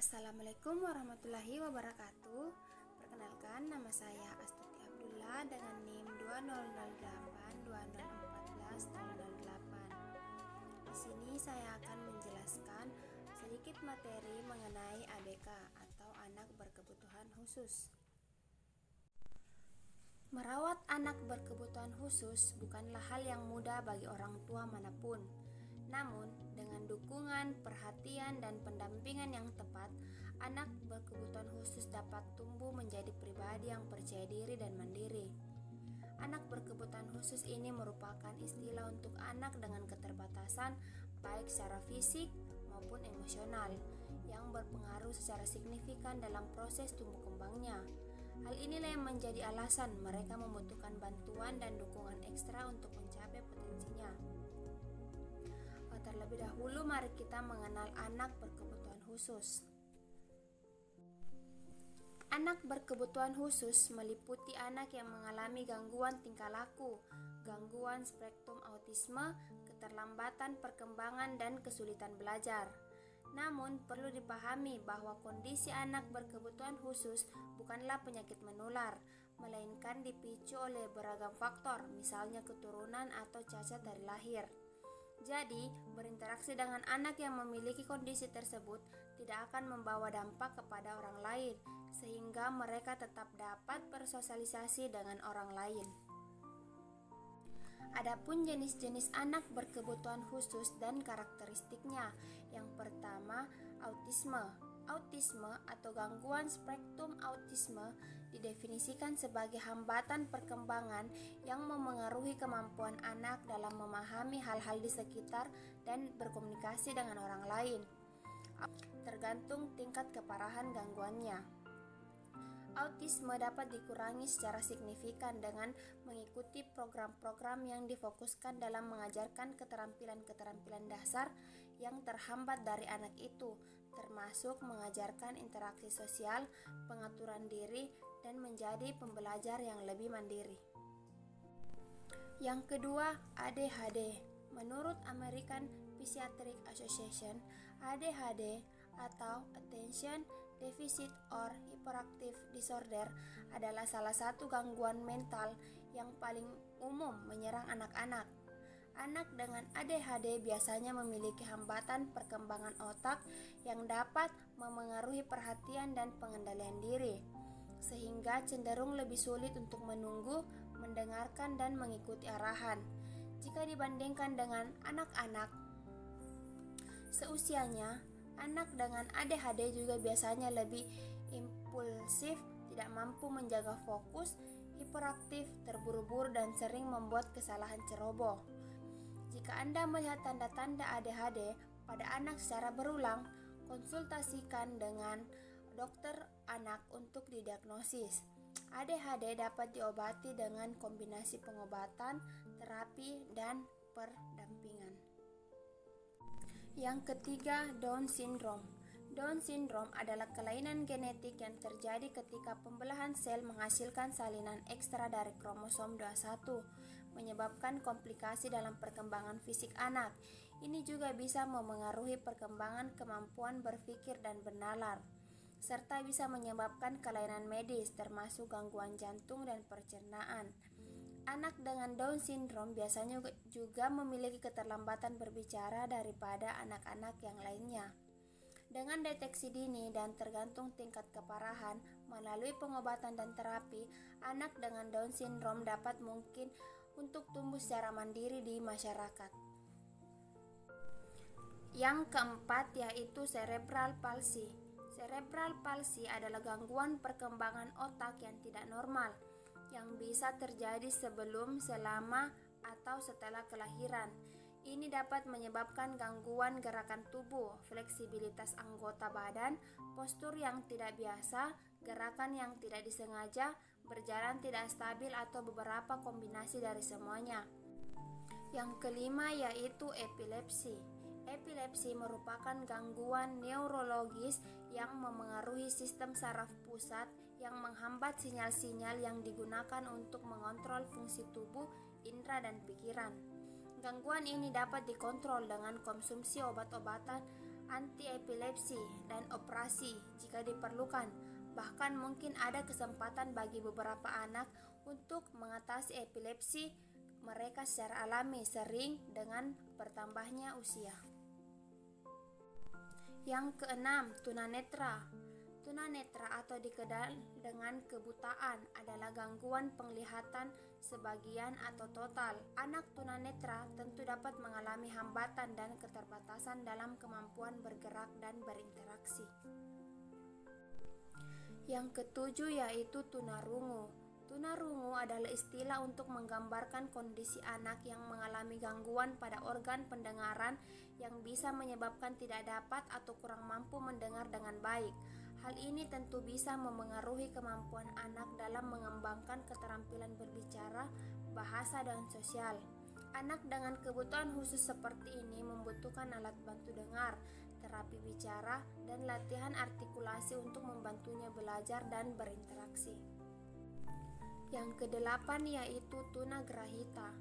Assalamualaikum warahmatullahi wabarakatuh. Perkenalkan, nama saya Astuti Abdullah dengan NIM 20082014-08. Di sini saya akan menjelaskan sedikit materi mengenai ABK atau anak berkebutuhan khusus. Merawat anak berkebutuhan khusus bukanlah hal yang mudah bagi orang tua manapun. Namun, dengan dukungan, perhatian, dan pendampingan yang tepat, anak berkebutuhan khusus dapat tumbuh menjadi pribadi yang percaya diri dan mandiri. Anak berkebutuhan khusus ini merupakan istilah untuk anak dengan keterbatasan baik secara fisik maupun emosional yang berpengaruh secara signifikan dalam proses tumbuh kembangnya. Hal inilah yang menjadi alasan mereka membutuhkan bantuan dan dukungan ekstra untuk mencapai potensinya. Terlebih dahulu, mari kita mengenal anak berkebutuhan khusus. Anak berkebutuhan khusus meliputi anak yang mengalami gangguan tingkah laku, gangguan spektrum autisme, keterlambatan perkembangan, dan kesulitan belajar. Namun, perlu dipahami bahwa kondisi anak berkebutuhan khusus bukanlah penyakit menular, melainkan dipicu oleh beragam faktor, misalnya keturunan atau cacat dari lahir. Jadi, berinteraksi dengan anak yang memiliki kondisi tersebut tidak akan membawa dampak kepada orang lain, sehingga mereka tetap dapat bersosialisasi dengan orang lain. Adapun jenis-jenis anak berkebutuhan khusus dan karakteristiknya. Yang pertama, autisme. Autisme atau gangguan spektrum autisme didefinisikan sebagai hambatan perkembangan yang memengaruhi kemampuan anak dalam memahami hal-hal di sekitar dan berkomunikasi dengan orang lain, tergantung tingkat keparahan gangguannya. Autisme dapat dikurangi secara signifikan dengan mengikuti program-program yang difokuskan dalam mengajarkan keterampilan-keterampilan dasar yang terhambat dari anak itu, termasuk mengajarkan interaksi sosial, pengaturan diri, dan menjadi pembelajar yang lebih mandiri. Yang kedua, ADHD. Menurut American Psychiatric Association, ADHD atau Attention Deficit or Hyperactive Disorder adalah salah satu gangguan mental yang paling umum menyerang anak-anak. Anak dengan ADHD biasanya memiliki hambatan perkembangan otak yang dapat memengaruhi perhatian dan pengendalian diri, sehingga cenderung lebih sulit untuk menunggu, mendengarkan, dan mengikuti arahan jika dibandingkan dengan anak-anak seusianya. Anak dengan ADHD juga biasanya lebih impulsif, tidak mampu menjaga fokus, hiperaktif, terburu-buru, dan sering membuat kesalahan ceroboh. Jika Anda melihat tanda-tanda ADHD pada anak secara berulang, konsultasikan dengan dokter anak untuk didiagnosis. ADHD dapat diobati dengan kombinasi pengobatan, terapi, dan pendampingan. Yang ketiga, Down Syndrome. Down Syndrome adalah kelainan genetik yang terjadi ketika pembelahan sel menghasilkan salinan ekstra dari kromosom 21, menyebabkan komplikasi dalam perkembangan fisik anak. Ini juga bisa memengaruhi perkembangan kemampuan berpikir dan bernalar, serta bisa menyebabkan kelainan medis termasuk gangguan jantung dan pencernaan. Anak dengan Down Syndrome biasanya juga memiliki keterlambatan berbicara daripada anak-anak yang lainnya. Dengan deteksi dini dan tergantung tingkat keparahan melalui pengobatan dan terapi, anak dengan Down Syndrome dapat mungkin untuk tumbuh secara mandiri di masyarakat. Yang keempat yaitu Cerebral Palsy. Cerebral Palsy adalah gangguan perkembangan otak yang tidak normal yang bisa terjadi sebelum, selama, atau setelah kelahiran. Ini dapat menyebabkan gangguan gerakan tubuh, fleksibilitas anggota badan, postur yang tidak biasa, gerakan yang tidak disengaja, berjalan tidak stabil, atau beberapa kombinasi dari semuanya. Yang kelima yaitu epilepsi. Epilepsi merupakan gangguan neurologis yang memengaruhi sistem saraf pusat yang menghambat sinyal-sinyal yang digunakan untuk mengontrol fungsi tubuh, indera, dan pikiran. Gangguan ini dapat dikontrol dengan konsumsi obat-obatan anti-epilepsi, dan operasi jika diperlukan. Bahkan mungkin ada kesempatan bagi beberapa anak untuk mengatasi epilepsi mereka secara alami, sering dengan bertambahnya usia. Yang keenam, tunanetra. Tunanetra atau dikenal dengan kebutaan adalah gangguan penglihatan sebagian atau total. Anak tunanetra tentu dapat mengalami hambatan dan keterbatasan dalam kemampuan bergerak dan berinteraksi. Yang ketujuh yaitu tunarungu. Tunarungu adalah istilah untuk menggambarkan kondisi anak yang mengalami gangguan pada organ pendengaran yang bisa menyebabkan tidak dapat atau kurang mampu mendengar dengan baik. Hal ini tentu bisa memengaruhi kemampuan anak dalam mengembangkan keterampilan berbicara, bahasa, dan sosial. Anak dengan kebutuhan khusus seperti ini membutuhkan alat bantu dengar, terapi bicara, dan latihan artikulasi untuk membantunya belajar dan berinteraksi. Yang kedelapan yaitu tunagrahita.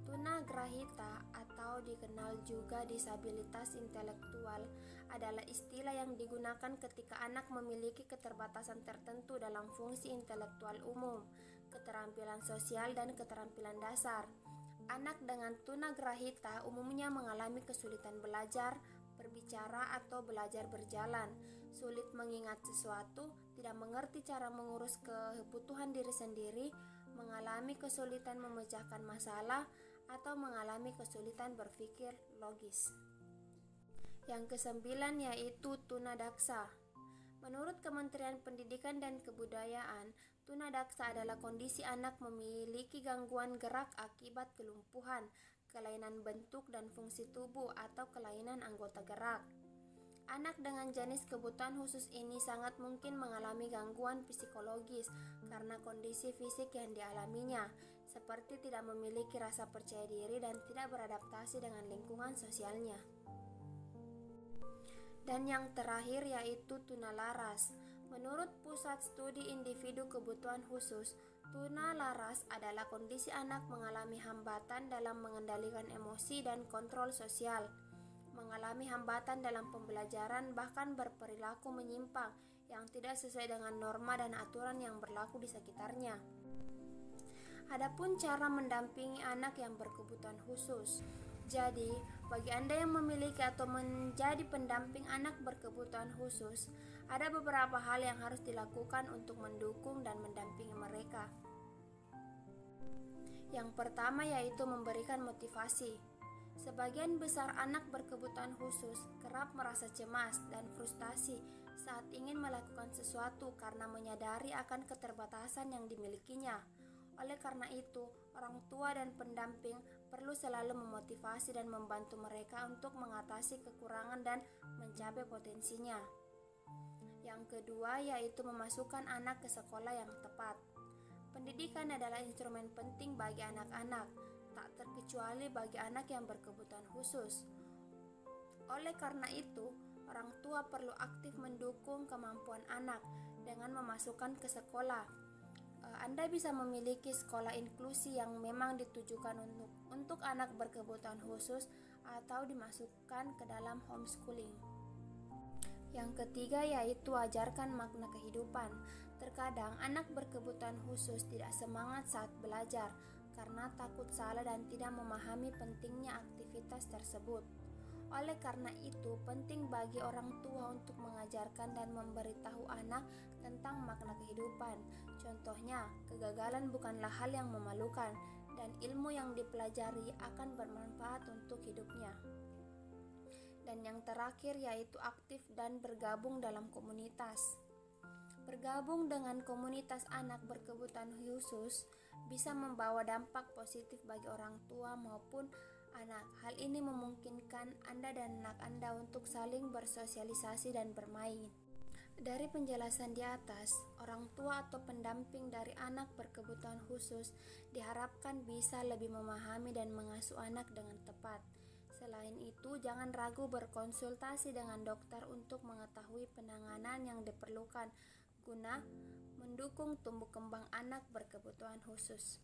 Tunagrahita atau dikenal juga disabilitas intelektual adalah istilah yang digunakan ketika anak memiliki keterbatasan tertentu dalam fungsi intelektual umum, keterampilan sosial, dan keterampilan dasar. Anak dengan tunagrahita umumnya mengalami kesulitan belajar, berbicara, atau belajar berjalan, sulit mengingat sesuatu, tidak mengerti cara mengurus kebutuhan diri sendiri, mengalami kesulitan memecahkan masalah, atau mengalami kesulitan berpikir logis. Yang kesembilan yaitu tunadaksa. Menurut Kementerian Pendidikan dan Kebudayaan, tunadaksa adalah kondisi anak memiliki gangguan gerak akibat kelumpuhan, kelainan bentuk dan fungsi tubuh, atau kelainan anggota gerak. Anak dengan jenis kebutuhan khusus ini sangat mungkin mengalami gangguan psikologis karena kondisi fisik yang dialaminya, seperti tidak memiliki rasa percaya diri dan tidak beradaptasi dengan lingkungan sosialnya. Dan yang terakhir yaitu tunalaras. Menurut Pusat Studi Individu Kebutuhan Khusus, tunalaras adalah kondisi anak mengalami hambatan dalam mengendalikan emosi dan kontrol sosial, mengalami hambatan dalam pembelajaran, bahkan berperilaku menyimpang yang tidak sesuai dengan norma dan aturan yang berlaku di sekitarnya. Adapun cara mendampingi anak yang berkebutuhan khusus. Jadi, bagi Anda yang memiliki atau menjadi pendamping anak berkebutuhan khusus, ada beberapa hal yang harus dilakukan untuk mendukung dan mendampingi mereka. Yang pertama yaitu memberikan motivasi. Sebagian besar anak berkebutuhan khusus kerap merasa cemas dan frustasi saat ingin melakukan sesuatu karena menyadari akan keterbatasan yang dimilikinya. Oleh karena itu, orang tua dan pendamping perlu selalu memotivasi dan membantu mereka untuk mengatasi kekurangan dan mencapai potensinya. Yang kedua yaitu memasukkan anak ke sekolah yang tepat. Pendidikan adalah instrumen penting bagi anak-anak, tak terkecuali bagi anak yang berkebutuhan khusus. Oleh karena itu, orang tua perlu aktif mendukung kemampuan anak dengan memasukkan ke sekolah. Anda bisa memiliki sekolah inklusi yang memang ditujukan untuk anak berkebutuhan khusus atau dimasukkan ke dalam homeschooling. Yang ketiga yaitu ajarkan makna kehidupan. Terkadang anak berkebutuhan khusus tidak semangat saat belajar karena takut salah dan tidak memahami pentingnya aktivitas tersebut. Oleh karena itu, penting bagi orang tua untuk mengajarkan dan memberitahu anak tentang makna kehidupan. Contohnya, kegagalan bukanlah hal yang memalukan dan ilmu yang dipelajari akan bermanfaat untuk hidupnya. Dan yang terakhir yaitu aktif dan bergabung dalam komunitas. Bergabung dengan komunitas anak berkebutuhan khusus bisa membawa dampak positif bagi orang tua maupun anak. Hal ini memungkinkan Anda dan anak Anda untuk saling bersosialisasi dan bermain. Dari penjelasan di atas, orang tua atau pendamping dari anak berkebutuhan khusus diharapkan bisa lebih memahami dan mengasuh anak dengan tepat. Selain itu, jangan ragu berkonsultasi dengan dokter untuk mengetahui penanganan yang diperlukan guna mendukung tumbuh kembang anak berkebutuhan khusus.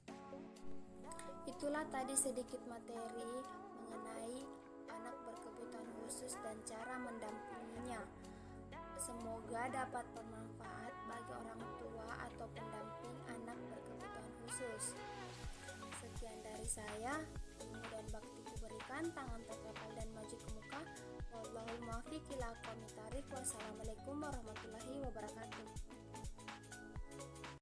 Itulah tadi sedikit materi mengenai anak berkebutuhan khusus dan cara mendampinginya. Semoga dapat bermanfaat bagi orang tua atau pendamping anak berkebutuhan khusus. Sekian dari saya, ilmu dan bakti kuberikan, tangan terkepal dan maju ke muka. Wallahul muwaffiq ila aqwamit thoriq. Wassalamualaikum warahmatullahi wabarakatuh.